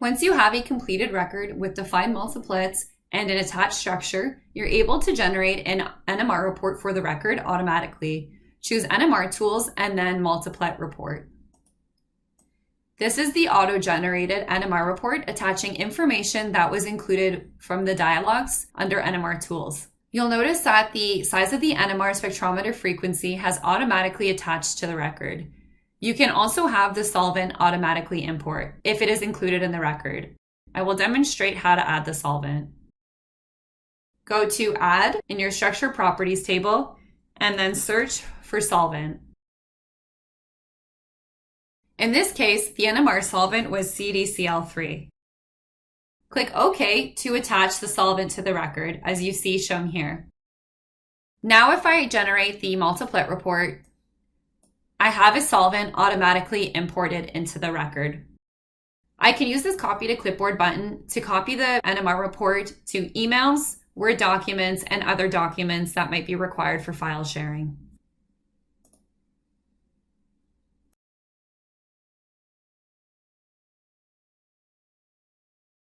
Once you have a completed record with defined multiplets and an attached structure, you're able to generate an NMR report for the record automatically. Choose NMR Tools and then Multiplet Report. This is the auto-generated NMR report attaching information that was included from the dialogues under NMR Tools. You'll notice that the size of the NMR spectrometer frequency has automatically attached to the record. You can also have the solvent automatically import if it is included in the record. I will demonstrate how to add the solvent. Go to Add in your Structure Properties table and then search for solvent. In this case, the NMR solvent was CdCl3. Click OK to attach the solvent to the record, as you see shown here. Now if I generate the multiplet report, I have a solvent automatically imported into the record. I can use this Copy to Clipboard button to copy the NMR report to emails, Word documents, and other documents that might be required for file sharing.